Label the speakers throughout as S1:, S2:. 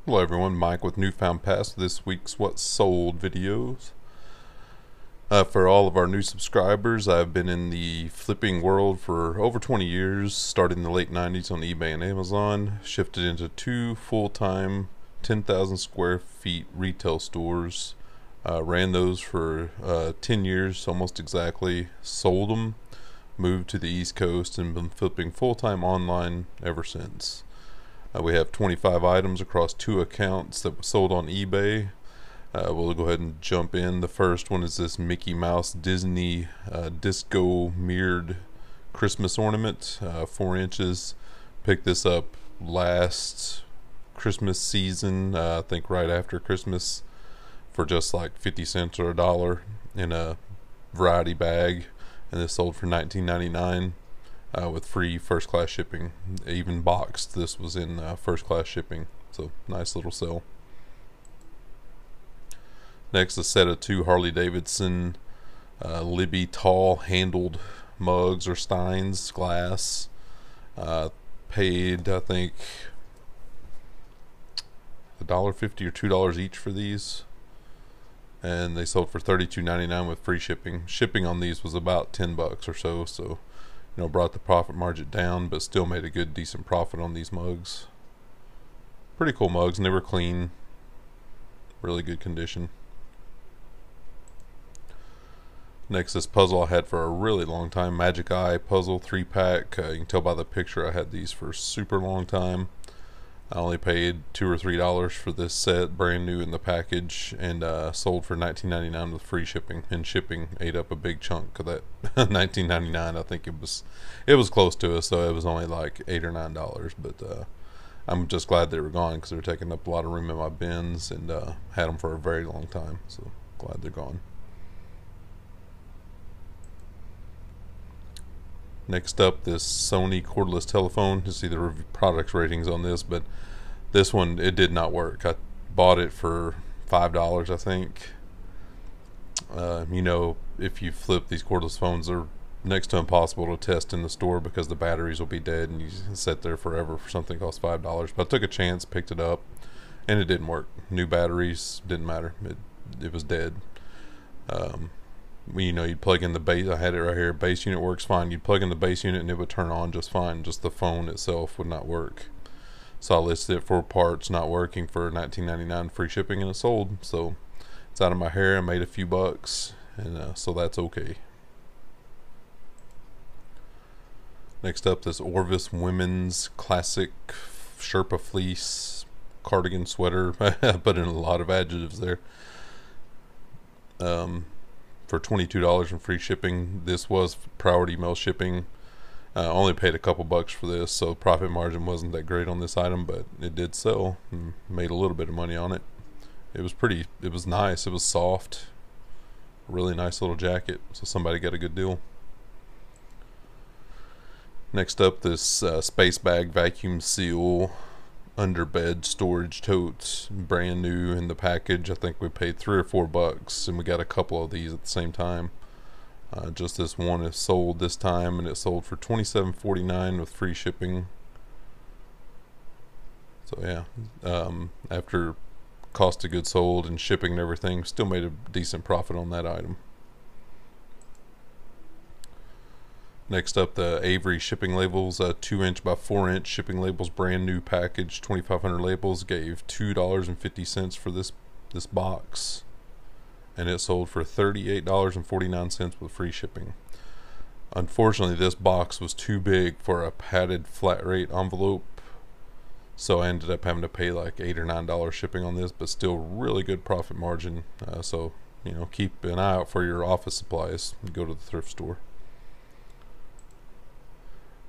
S1: Hello everyone, Mike with Newfound Pass with this week's What Sold videos. For all of our new subscribers, I've been in the flipping world for over 20 years, started in the late 90s on eBay and Amazon, shifted into two full-time 10,000 square feet retail stores, ran those for 10 years almost exactly, sold them, moved to the East Coast, and been flipping full-time online ever since. We have 25 items across two accounts that were sold on eBay. We'll go ahead and jump in. The first one is this Mickey Mouse Disney disco mirrored Christmas ornament, 4 inches. Picked this up last Christmas season, I think right after Christmas, for just like 50 cents or $1 in a variety bag, and this sold for $19.99. With free first class shipping. Even boxed, this was in first class shipping, so nice little sale. Next, a set of two Harley Davidson Libby tall handled mugs or steins, glass. Paid, I think, $1.50 or $2 each for these, and they sold for $32.99 with free shipping. Shipping on these was about $10 or so brought the profit margin down, but still made a good decent profit on these mugs. Pretty cool mugs, and they were clean, really good condition. Next, this puzzle I had for a really long time, Magic Eye puzzle 3-pack. You can tell by the picture I had these for a super long time. I only paid $2 or $3 for this set, brand new in the package, and sold for $19.99 with free shipping. And shipping ate up a big chunk of that $19.99. I think it was close to it, so it was only like $8 or $9. But I'm just glad they were gone because they were taking up a lot of room in my bins, and had them for a very long time. So glad they're gone. Next up, this Sony cordless telephone. You see the product ratings on this, but this one, it did not work. I bought it for $5, I think. If you flip these cordless phones, they're next to impossible to test in the store because the batteries will be dead and you sit there forever for something that costs $5. But I took a chance, picked it up, and it didn't work. New batteries, didn't matter. It was dead. You'd plug in the base. I had it right here. Base unit works fine. You'd plug in the base unit and it would turn on just fine. Just the phone itself would not work. So I listed it for parts not working for $19.99 free shipping, and it sold. So it's out of my hair. I made a few bucks, and so that's okay. Next up, this Orvis Women's Classic Sherpa Fleece cardigan sweater. I put in a lot of adjectives there. For $22 in free shipping. This was priority mail shipping. Only paid a couple bucks for this, so profit margin wasn't that great on this item, but it did sell and made a little bit of money on it. It was nice, it was soft, really nice little jacket, so somebody got a good deal. Next up, this Space Bag vacuum seal underbed storage totes, brand new in the package. I think we paid $3 or $4, and we got a couple of these at the same time. Just this one is sold this time, and it sold for $27.49 with free shipping. So yeah, after cost of goods sold and shipping and everything, still made a decent profit on that item. Next up, the Avery shipping labels, 2-inch by 4-inch shipping labels, brand new package, 2,500 labels. Gave $2.50 for this box, and it sold for $38.49 with free shipping. Unfortunately, this box was too big for a padded flat rate envelope, so I ended up having to pay like $8 or $9 shipping on this, but still really good profit margin. So keep an eye out for your office supplies. Go to the thrift store.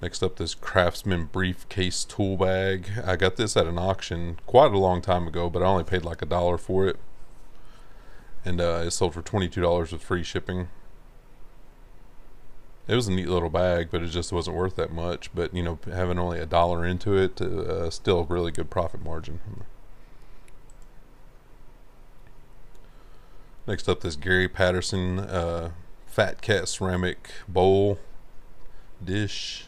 S1: Next up, this Craftsman briefcase tool bag. I got this at an auction quite a long time ago, but I only paid like $1 for it, and it sold for $22 with free shipping. It was a neat little bag, but it just wasn't worth that much. But having only $1 into it, still a really good profit margin. Next up, this Gary Patterson Fat Cat ceramic bowl dish.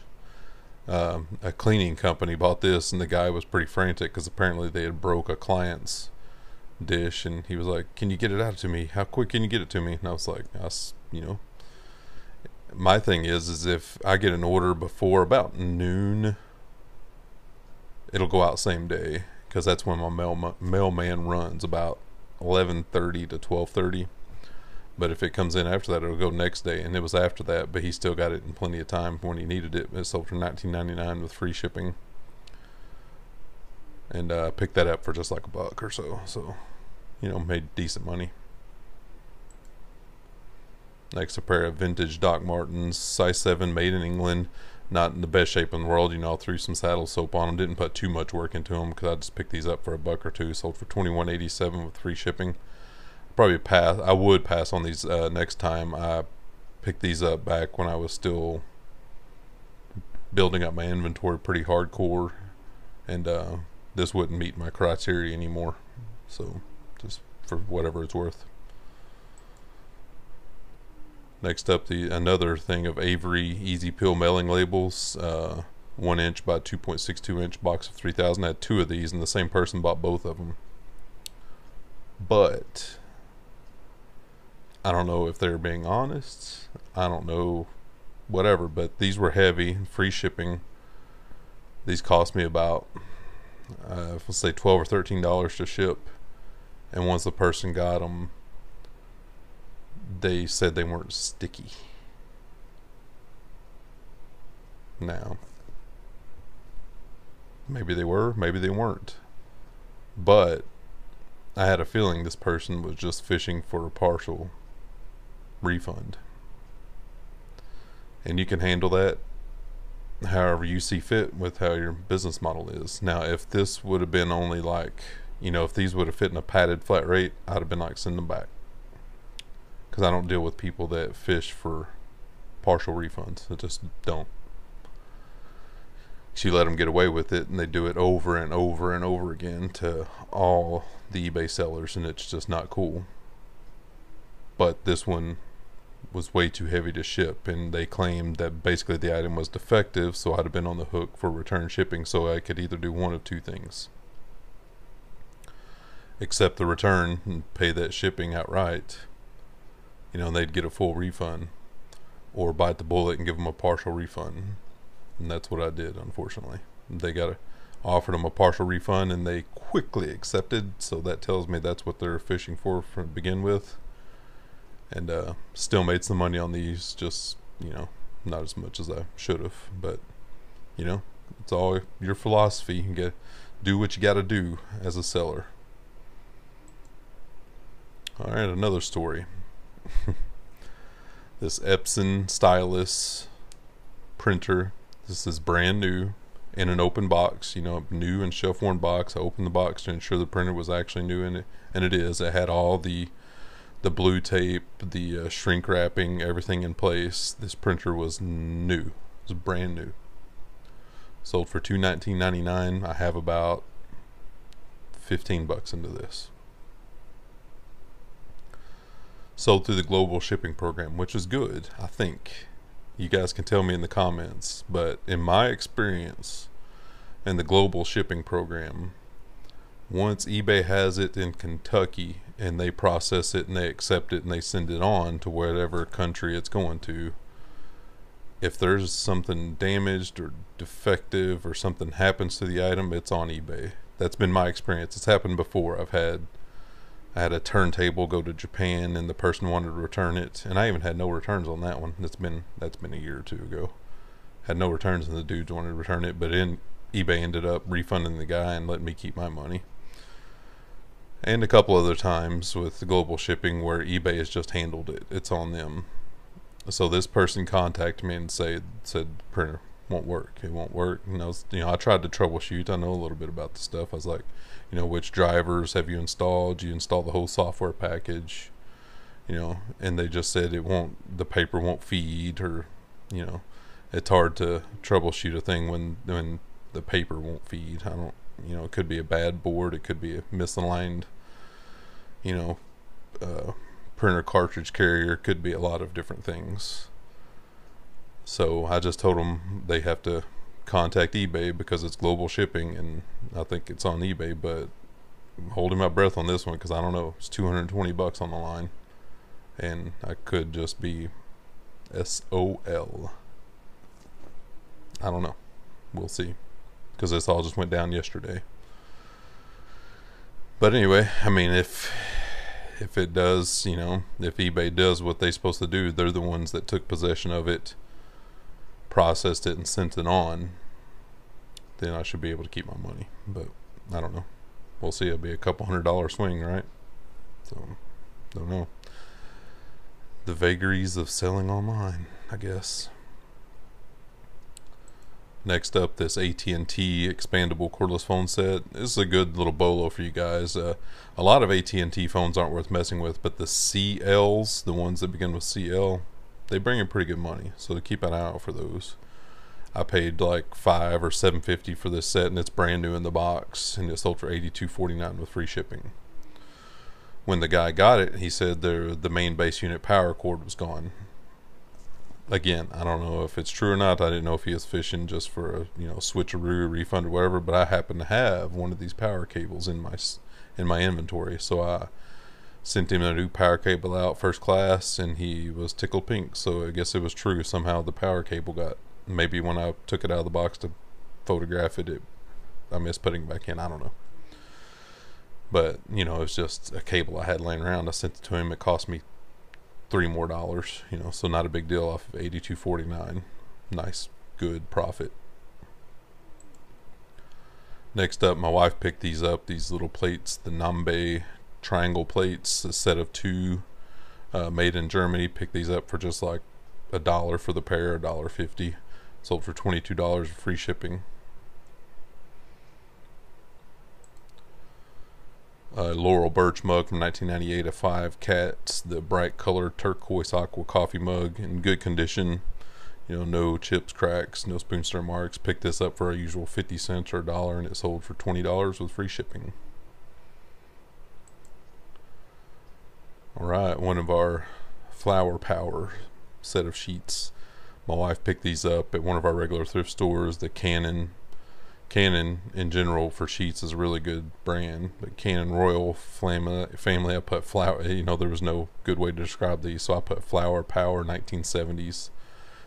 S1: A cleaning company bought this, and the guy was pretty frantic because apparently they had broke a client's dish, and he was like, "Can you get it out to me? How quick can you get it to me?" And I was like, you know, my thing is if I get an order before about noon, it'll go out same day, because that's when my mailman runs, about 11:30 to 12:30. But if it comes in after that, it'll go next day. And it was after that, but he still got it in plenty of time when he needed it. It sold for $19.99 with free shipping, and picked that up for just like $1 or so. So, you know, made decent money. Next, a pair of vintage Doc Martens, size 7, made in England. Not in the best shape in the world. You know, I threw some saddle soap on them. Didn't put too much work into them because I just picked these up for $1 or $2. Sold for $21.87 with free shipping. Probably pass. I would pass on these next time. I picked these up back when I was still building up my inventory pretty hardcore, and this wouldn't meet my criteria anymore. So, just for whatever it's worth. Next up, another thing of Avery Easy Peel mailing labels, 1 inch by 2.62 inch box of 3,000. I had 2 of these, and the same person bought both of them. But I don't know if they're being honest. I don't know, whatever. But these were heavy, free shipping. These cost me about, let's say $12 or $13 to ship. And once the person got them, they said they weren't sticky. Now, maybe they were, maybe they weren't. But I had a feeling this person was just fishing for a partial refund. And you can handle that however you see fit with how your business model is. Now, if this would have been only like, you know, if these would have fit in a padded flat rate, I'd have been like, send them back. Because I don't deal with people that fish for partial refunds. I just don't. So you let them get away with it, and they do it over and over and over again to all the eBay sellers, and it's just not cool. But this one was way too heavy to ship, and they claimed that basically the item was defective, so I'd have been on the hook for return shipping, so I could either do one of 2 things: accept the return and pay that shipping outright, you know, and they'd get a full refund, or bite the bullet and give them a partial refund. And that's what I did, unfortunately. Offered them a partial refund, and they quickly accepted, so that tells me that's what they're fishing for to begin with. And still made some money on these, just, you know, not as much as I should have. But, you know, it's all your philosophy. You do what you got to do as a seller. All right, another story. This Epson stylus printer. This is brand new in an open box, you know, new and shelf worn box. I opened the box to ensure the printer was actually new in it, and it is. It had all the blue tape, the shrink wrapping, everything in place. This printer was new. It was brand new. Sold for $19.99. I have about $15 into this. Sold through the global shipping program, which is good, I think. You guys can tell me in the comments, but in my experience in the global shipping program, once eBay has it in Kentucky and they process it and they accept it and they send it on to whatever country it's going to, if there's something damaged or defective or something happens to the item, it's on eBay. That's been my experience. It's happened before. I had a turntable go to Japan, and the person wanted to return it, and I even had no returns on that one. That's been a year or 2 ago. Had no returns, and the dudes wanted to return it, but eBay ended up refunding the guy and letting me keep my money. And a couple other times with the global shipping where eBay has just handled it. It's on them. So this person contacted me and said printer won't work. It won't work. And I tried to troubleshoot. I know a little bit about the stuff. I was like, which drivers have you installed? You install the whole software package, and they just said the paper won't feed, or, it's hard to troubleshoot a thing when the paper won't feed. It could be a bad board. It could be a misaligned, printer cartridge carrier. It could be a lot of different things. So I just told them they have to contact eBay because it's global shipping, and I think it's on eBay, but I'm holding my breath on this one because I don't know. It's $220 on the line, and I could just be SOL. I don't know. We'll see, because this all just went down yesterday. But anyway, I mean, if it does, you know, if eBay does what they're supposed to do, they're the ones that took possession of it, processed it, and sent it on, then I should be able to keep my money. But I don't know. We'll see. It'll be a couple $100 swing, right? So, don't know. The vagaries of selling online, I guess. Next up, this AT&T expandable cordless phone set. This is a good little bolo for you guys. A lot of AT&T phones aren't worth messing with, but the CLs, the ones that begin with CL, they bring in pretty good money. So keep an eye out for those. I paid like $5 or $7.50 for this set, and it's brand new in the box, and it sold for $82.49 with free shipping. When the guy got it, he said the main base unit power cord was gone. Again, I don't know if it's true or not. I didn't know if he was fishing just for a, you know, switcheroo, refund, or whatever. But I happen to have one of these power cables in my inventory, so I sent him a new power cable out first class, and he was tickled pink. So I guess it was true. Somehow the power cable got, maybe when I took it out of the box to photograph it, I missed putting it back in. I don't know. But you know, it's just a cable I had laying around. I sent it to him. It cost me $3 more, you know, so not a big deal off of $82.49. Nice, good profit. Next up, my wife picked these up, these little plates, the Nambe triangle plates, a set of 2, made in Germany. Picked these up for just like $1 for the pair, $1.50. Sold for $22 with free shipping. Laurel Birch mug from 1998, a 5 cats, the bright color turquoise aqua coffee mug in good condition, you know, no chips, cracks, no spoon stir marks. Picked this up for our usual 50 cents or $1, and it sold for $20 with free shipping. Alright, one of our Flower Power set of sheets. My wife picked these up at one of our regular thrift stores. The Canon in general for sheets is a really good brand, but Canon Royal family, I put flower, you know, there was no good way to describe these, so I put Flower Power 1970s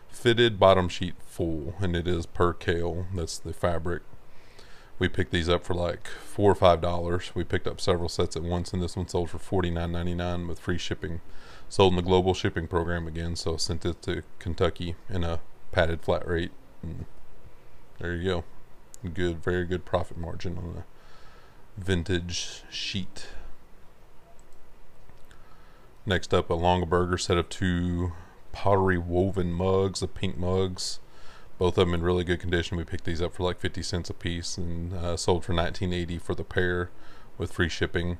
S1: fitted bottom sheet full, and it is percale. That's the fabric. We picked these up for like $4 or $5. We picked up several sets at once, and this one sold for $49.99 with free shipping. Sold in the global shipping program again, so sent it to Kentucky in a padded flat rate, and there you go. Good, very good profit margin on a vintage sheet. Next up, a Longaberger set of 2 pottery woven mugs, the pink mugs. Both of them in really good condition. We picked these up for like 50 cents a piece, and sold for $19.80 for the pair with free shipping.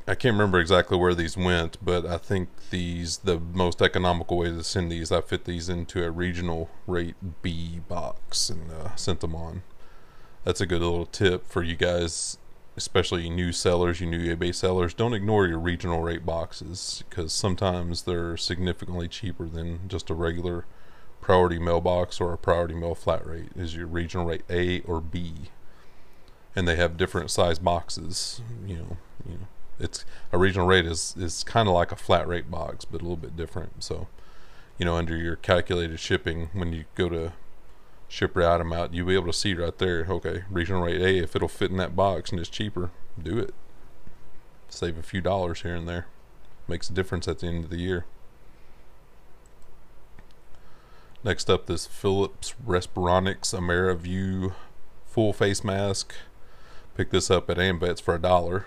S1: I can't remember exactly where these went, but I think the most economical way to send these, I fit these into a regional rate B box and sent them on. That's a good little tip for you guys, especially new sellers, you new eBay sellers. Don't ignore your regional rate boxes, because sometimes they're significantly cheaper than just a regular priority mail box or a priority mail flat rate. Is your regional rate A or B, and they have different size boxes. You know. It's a regional rate is kind of like a flat rate box, but a little bit different. So, you know, under your calculated shipping, when you go to ship your item out, you'll be able to see right there, okay, regional rate A, if it'll fit in that box and it's cheaper, do it. Save a few dollars here and there. Makes a difference at the end of the year. Next up, this Philips Respironics AmeriView full face mask. Picked this up at Ambets for $1.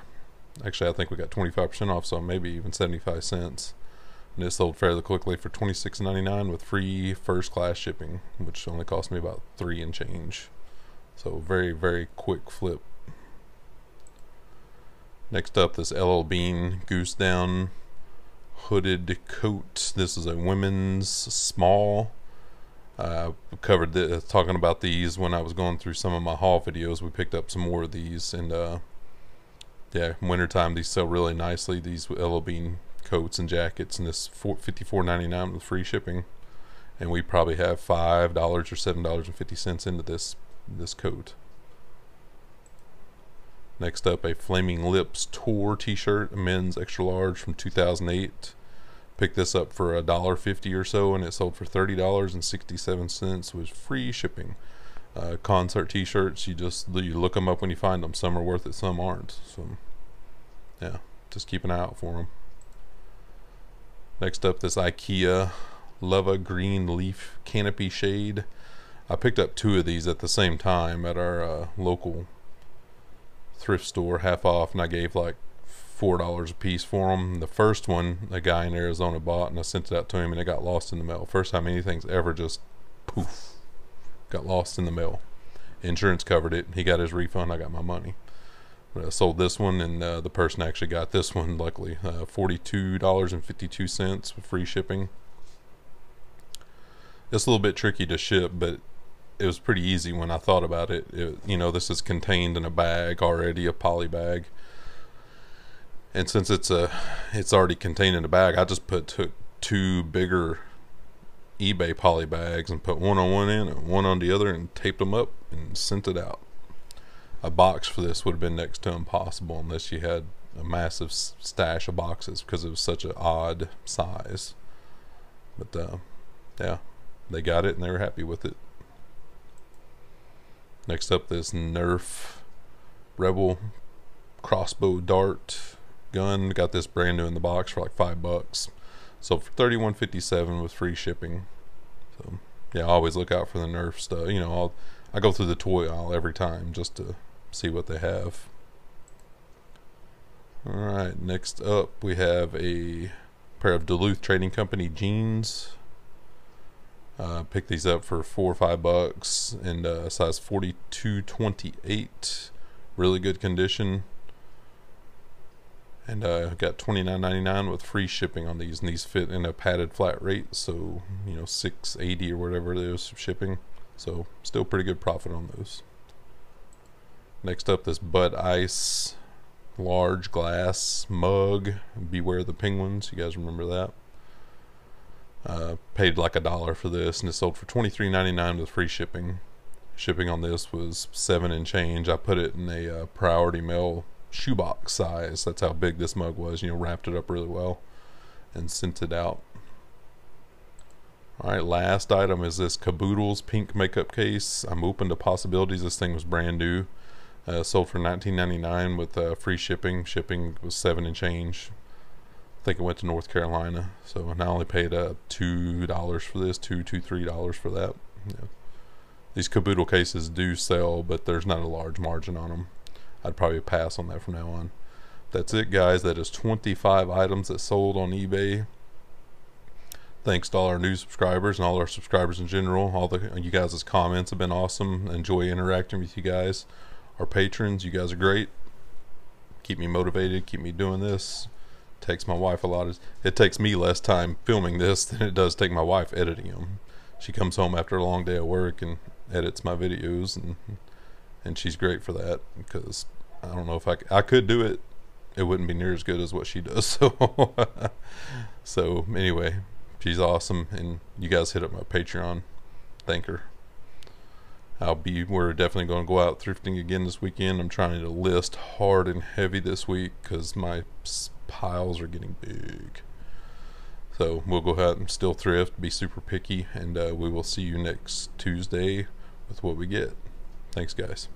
S1: Actually, I think we got 25% off, so maybe even 75 cents. And it sold fairly quickly for $26.99 with free first class shipping, which only cost me about $3 and change. So very, very quick flip. Next up, this LL Bean Goose Down hooded coat. This is a women's small. Covered talking about these when I was going through some of my haul videos. We picked up some more of these, and yeah, wintertime these sell really nicely, these LL Bean coats and jackets, and this $54.99 with free shipping. and we probably have $5 or $7.50 into this coat. Next up, a Flaming Lips Tour t-shirt, a men's extra large from 2008. Picked this up for $1.50 or so, and it sold for $30.67 with free shipping. Concert t-shirts, you look them up when you find them. Some are worth it, some aren't. So yeah, just keep an eye out for them. Next up, this IKEA Lava Green Leaf Canopy Shade. I picked up 2 of these at the same time at our local thrift store, half off, and I gave like $4 a piece for them. The first one a guy in Arizona bought, and I sent it out to him, and it got lost in the mail. First time anything's ever just poof, got lost in the mail. Insurance covered it. He got his refund. I got my money. But I sold this one, and the person actually got this one, luckily. $42.52 with free shipping. It's a little bit tricky to ship, but it was pretty easy when I thought about it. You know, this is contained in a bag already, a poly bag. And since it's already contained in a bag, I just took 2 bigger eBay poly bags and put one on one end and one on the other and taped them up and sent it out. A box for this would have been next to impossible unless you had a massive stash of boxes, because it was such an odd size. But yeah, they got it and they were happy with it. Next up, this Nerf Rebel crossbow dart gun. Got this brand new in the box for like $5. Sold for $31.57 with free shipping. So yeah, I always look out for the Nerf stuff. You know, I go through the toy aisle every time just to see what they have. Alright, next up we have a pair of Duluth Trading Company jeans. Picked these up for $4 or $5 and size 42-28. Really good condition. And got $29.99 with free shipping on these, and these fit in a padded flat rate, so you know, $6.80 or whatever it is shipping. So still pretty good profit on those. Next up, this Bud Ice large glass mug. Beware the Penguins. You guys remember that? Paid like $1 for this, and it sold for $23.99 with free shipping. Shipping on this was $7 and change. I put it in a priority mail shoebox size. That's how big this mug was. You know, wrapped it up really well and sent it out. Alright, last item is this Caboodles pink makeup case. I'm open to possibilities. This thing was brand new. Sold for $19.99 with free shipping. Shipping was $7 and change. I think it went to North Carolina. So I only paid $2 for this, $3 for that. You know, these Caboodle cases do sell, but there's not a large margin on them. I'd probably pass on that from now on. That's it, guys. That is 25 items that sold on eBay. Thanks to all our new subscribers and all our subscribers in general. All you guys' comments have been awesome. Enjoy interacting with you guys. Our patrons, you guys are great. Keep me motivated. Keep me doing this. Takes my wife a lot. It takes me less time filming this than it does take my wife editing them. She comes home after a long day of work and edits my videos, and she's great for that, because I don't know if I could do it. It wouldn't be near as good as what she does. So anyway, she's awesome, and you guys hit up my Patreon. Thank her. We're definitely going to go out thrifting again this weekend. I'm trying to list hard and heavy this week because my piles are getting big. So we'll go out and still thrift, be super picky, and we will see you next Tuesday with what we get. Thanks, guys.